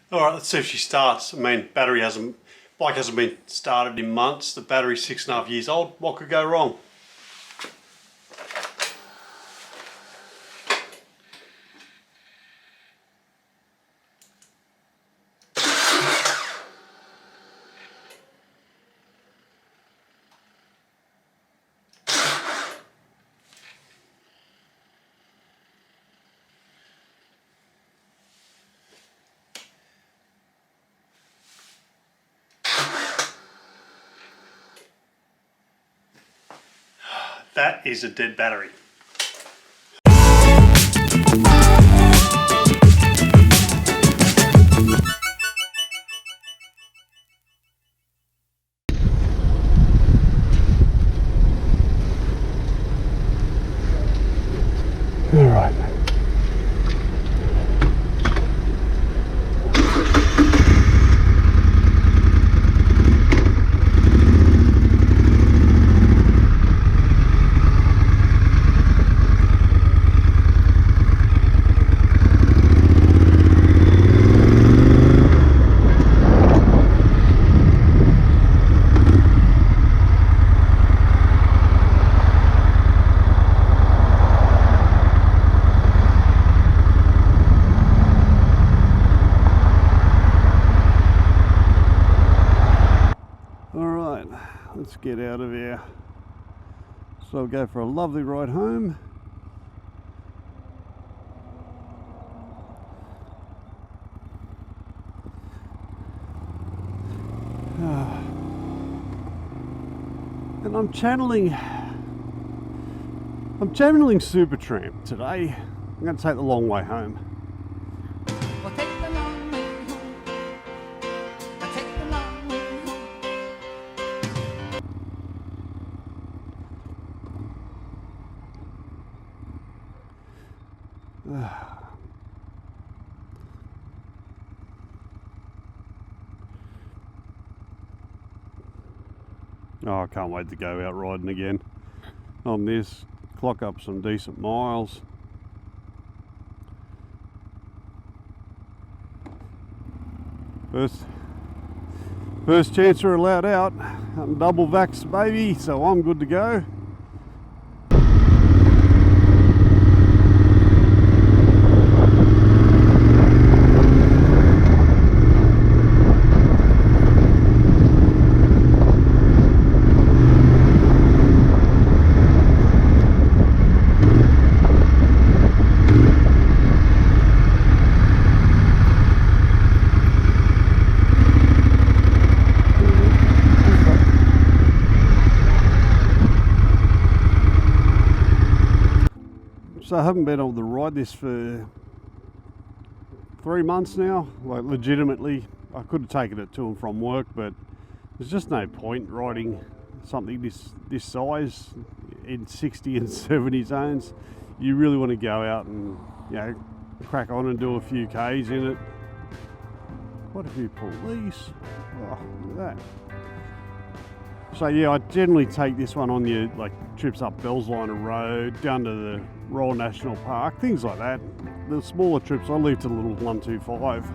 Alright, let's see if she starts. I mean, bike hasn't been started in months. The battery's 6.5 years old. What could go wrong? That is a dead battery. All right. Let's get out of here. So I'll go for a lovely ride home. And I'm channeling Supertramp today. I'm going to take the long way home. We'll take the long way home. I'll take the long way home. Oh, I can't wait to go out riding again on this, clock up some decent miles. First chance we're allowed out. I'm double vaxxed, baby, so I'm good to go. So I haven't been able to ride this for 3 months now. Like, legitimately, I could have taken it to and from work, but there's just no point riding something this size in 60 and 70 zones. You really want to go out and, you know, crack on and do a few Ks in it. Quite a few police. Oh, look at that. So yeah, I generally take this one on your trips up Bellsliner Road, down to the Royal National Park, things like that. The smaller trips I leave to the little 125.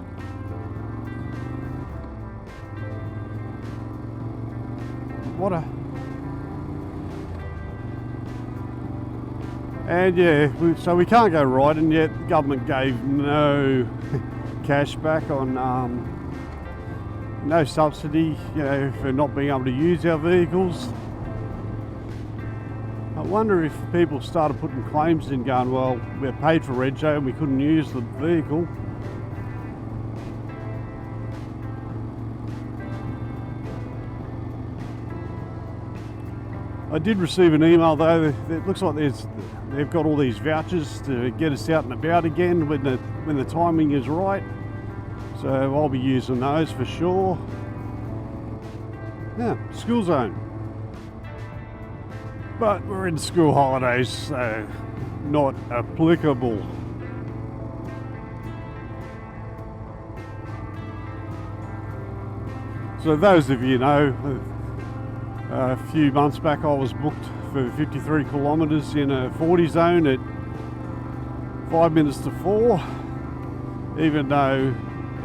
And yeah, so we can't go riding yet. The government gave no cash back on, no subsidy, you know, for not being able to use our vehicles. I wonder if people started putting claims in going, well, we're paid for rego and we couldn't use the vehicle. I did receive an email though. It looks like they've got all these vouchers to get us out and about again when the timing is right. So I'll be using those for sure. Yeah, school zone. But we're in school holidays, so not applicable. So those of you know, a few months back I was booked for 53 kilometres in a 40 zone at 5 minutes to 4, even though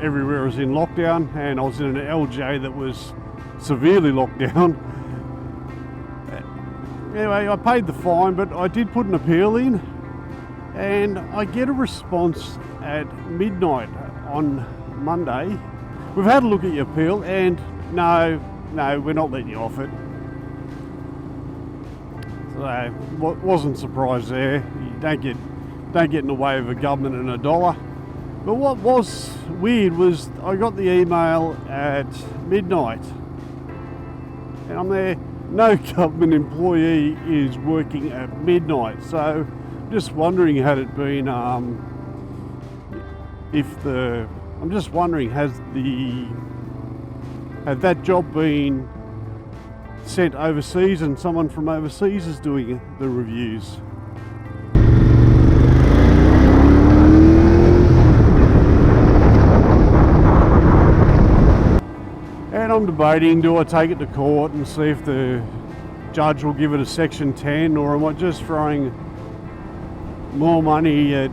everywhere was in lockdown, and I was in an LJ that was severely locked down. Anyway, I paid the fine, but I did put an appeal in, and I get a response at midnight on Monday. We've had a look at your appeal, and no, we're not letting you off it. So, wasn't surprised there. You don't get in the way of a government and a dollar. But what was weird was I got the email at midnight, and I'm there. No government employee is working at midnight, so I'm just wondering, had it been I'm just wondering, had that job been sent overseas and someone from overseas is doing the reviews? And I'm debating, do I take it to court and see if the judge will give it a section 10, or am I just throwing more money at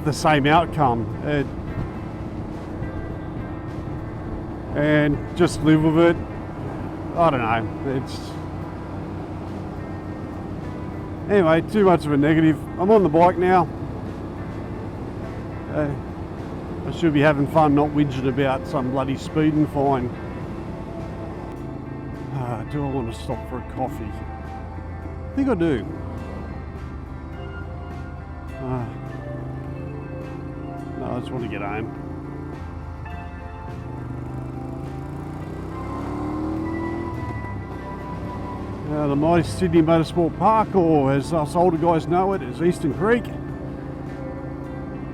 the same outcome and just live with it? I don't know. Anyway, too much of a negative. I'm on the bike now. I should be having fun, not whinging about some bloody speeding fine. Do I want to stop for a coffee? I think I do. No, I just want to get home. The mighty Sydney Motorsport Park, or as us older guys know it, is Eastern Creek.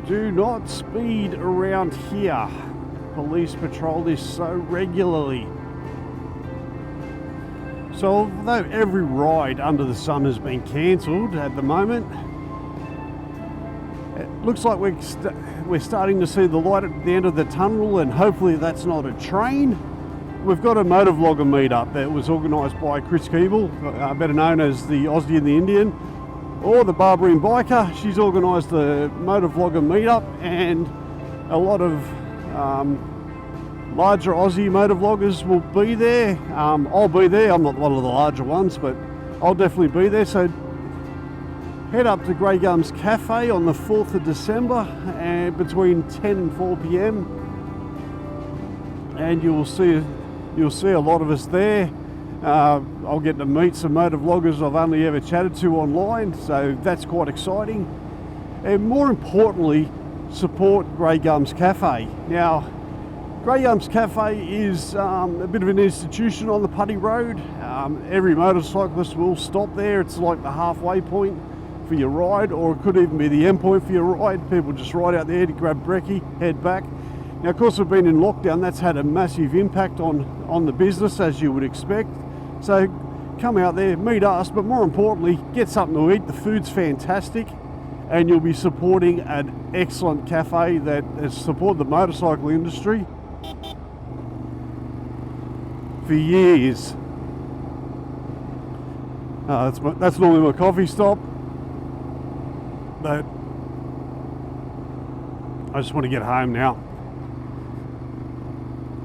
Do not speed around here. Police patrol this so regularly. So although every ride under the sun has been cancelled at the moment, it looks like we're starting to see the light at the end of the tunnel, and hopefully that's not a train. We've got a Moto-vlogger meetup that was organised by Chris Keeble, better known as the Aussie and the Indian, or the Barbarian Biker. She's organised the Moto-vlogger meetup, and a lot of larger Aussie motovloggers will be there. I'll be there. I'm not one of the larger ones, but I'll definitely be there. So head up to Grey Gums Cafe on the 4th of December between 10 and 4 p.m. and you'll see a lot of us there. I'll get to meet some motovloggers I've only ever chatted to online, so that's quite exciting. And more importantly, support Grey Gums Cafe. Now, Grey Gums Cafe is a bit of an institution on the Putty Road. Every motorcyclist will stop there. It's like the halfway point for your ride, or it could even be the end point for your ride. People just ride out there to grab brekkie, head back. Now, of course, we've been in lockdown. That's had a massive impact on the business, as you would expect. So come out there, meet us, but more importantly, get something to eat. The food's fantastic, and you'll be supporting an excellent cafe that has supported the motorcycle industry for years. That's normally my coffee stop, but I just want to get home now.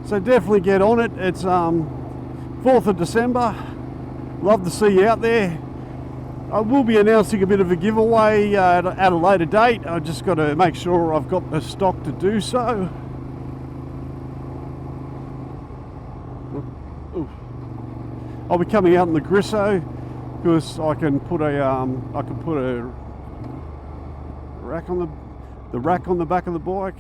So definitely get on it. It's 4th of December. Love to see you out there. I will be announcing a bit of a giveaway at a later date. I just got to make sure I've got the stock to do so. Ooh. I'll be coming out in the Griso because I can put a rack on the back of the bike.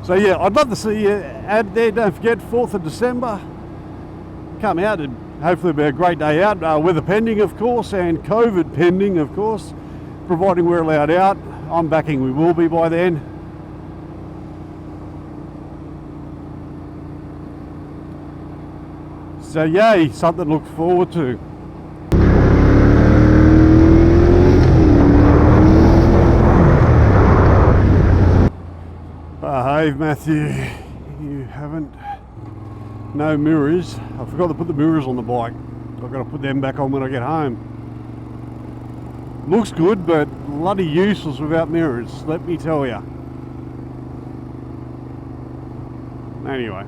So yeah, I'd love to see you out there. Don't forget, 4th of December. Come out, and hopefully it'll be a great day out. Weather pending, of course, and COVID pending, of course. Providing we're allowed out. I'm backing we will be by then. So yay, something to look forward to. Behave, Matthew. You haven't. No mirrors. I forgot to put the mirrors on the bike. I've got to put them back on when I get home. Looks good, but bloody useless without mirrors, let me tell you. Anyway.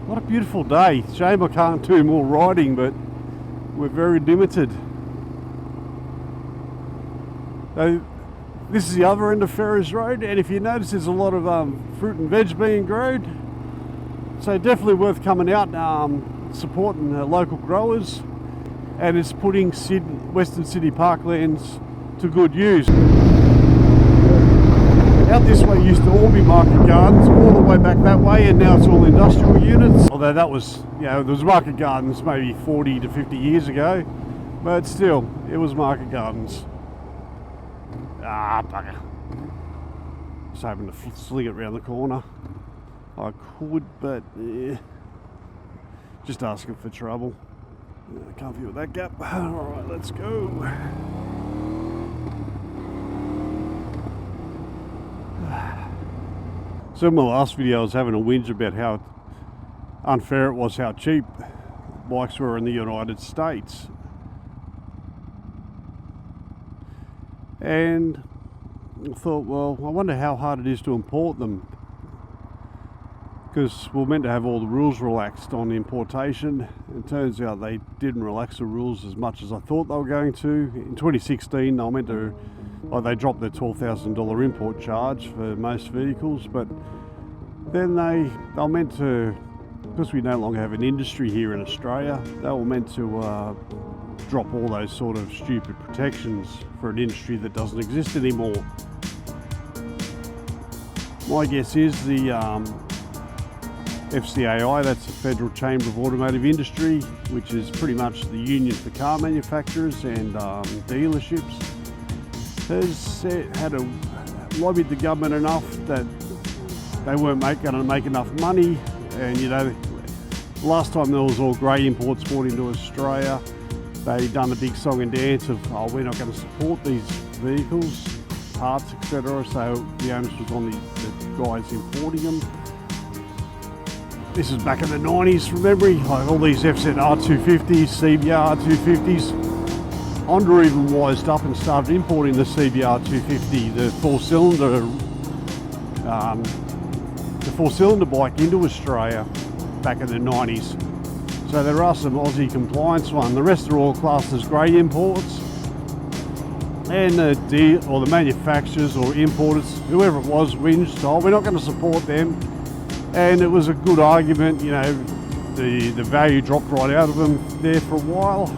What a beautiful day. Shame I can't do more riding, but we're very limited. So, this is the other end of Ferrers Road, and if you notice there's a lot of fruit and veg being grown. So definitely worth coming out and supporting local growers, and it's putting Western Sydney parklands to good use. Out this way used to all be market gardens, all the way back that way, and now it's all industrial units. Although that was, there was market gardens maybe 40 to 50 years ago, but still, it was market gardens. Ah, bugger. Just hoping to sling it round the corner. I could, but just asking for trouble. I can't feel that gap. Alright, let's go. So in my last video I was having a whinge about how unfair it was how cheap bikes were in the United States. And I thought, well, I wonder how hard it is to import them, because we're meant to have all the rules relaxed on importation. It turns out they didn't relax the rules as much as I thought they were going to. In 2016 they were meant to, they dropped their $12,000 import charge for most vehicles, but then they were meant to, because we no longer have an industry here in Australia, they were meant to drop all those sort of stupid protections for an industry that doesn't exist anymore. My guess is the FCAI, that's the Federal Chamber of Automotive Industry, which is pretty much the union for car manufacturers and dealerships, has lobbied the government enough that they weren't going to make enough money. And last time there was all grey imports brought into Australia, they done a big song and dance of, oh, we're not going to support these vehicles, parts, etc. So the onus was on the guys importing them. This is back in the 90s from memory, like all these FZ R250s, CBR R250s. Honda even wised up and started importing the CBR 250, the four-cylinder bike into Australia back in the 90s. So there are some Aussie compliance ones. The rest are all classed as grey imports. And the manufacturers or importers, whoever it was, whinged, oh, we're not going to support them. And it was a good argument, the value dropped right out of them there for a while.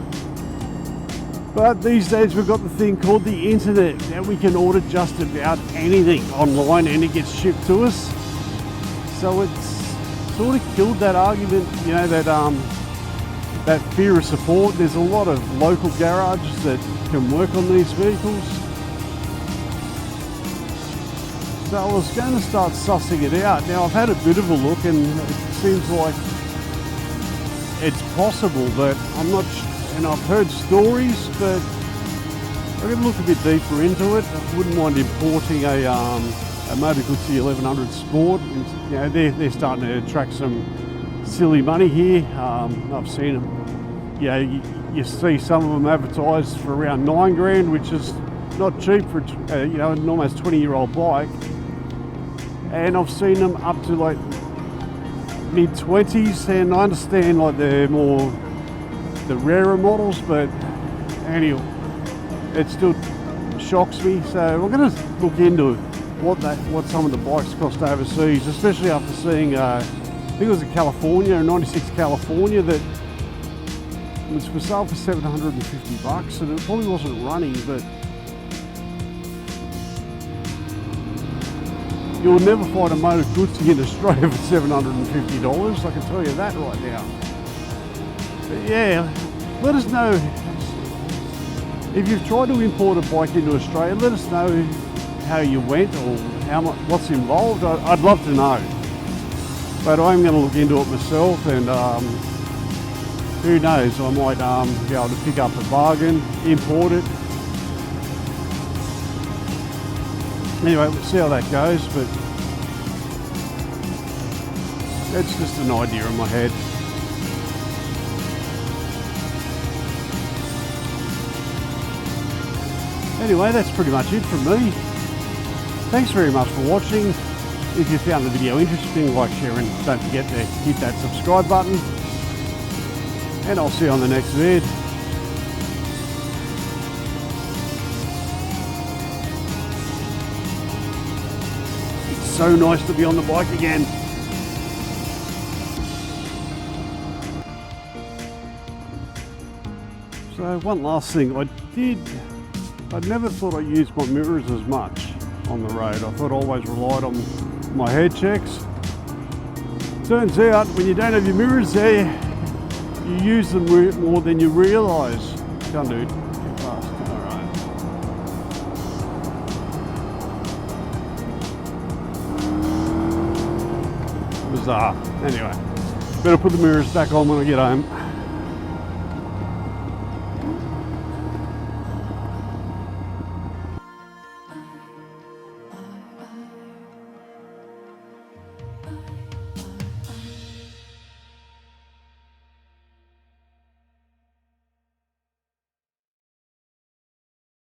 But these days we've got the thing called the internet. Now we can order just about anything online and it gets shipped to us. So it's sort of killed that argument, that fear of support. There's a lot of local garages that can work on these vehicles. So I was going to start sussing it out. Now I've had a bit of a look and it seems like it's possible, but I'm not and I've heard stories, but I'm going to look a bit deeper into it. I wouldn't mind importing a Moto Guzzi 1100 Sport. They're starting to attract some silly money here. I've seen them. You see some of them advertised for around $9,000, which is not cheap for an almost 20-year-old bike. And I've seen them up to like mid-20s, and I understand like they're more the rarer models, but anyway, it still shocks me. So we're going to look into what some of the bikes cost overseas, especially after seeing I think it was a California, a 96 California that was for sale for $750, and it probably wasn't running, but you'll never find a Moto Guzzi in Australia for $750, I can tell you that right now. But yeah, let us know if you've tried to import a bike into Australia. Let us know how you went or how much, what's involved. I'd love to know. But I'm going to look into it myself, and who knows, I might be able to pick up a bargain, import it. Anyway, we'll see how that goes, but that's just an idea in my head. Anyway, that's pretty much it from me. Thanks very much for watching. If you found the video interesting, like, share, and don't forget to hit that subscribe button. And I'll see you on the next vid. It's so nice to be on the bike again. So one last thing, I never thought I used my mirrors as much on the road. I thought I always relied on my head checks. Turns out when you don't have your mirrors there, you use them more than you realise. Come dude, too fast. Alright. Bizarre. Anyway, better put the mirrors back on when I get home.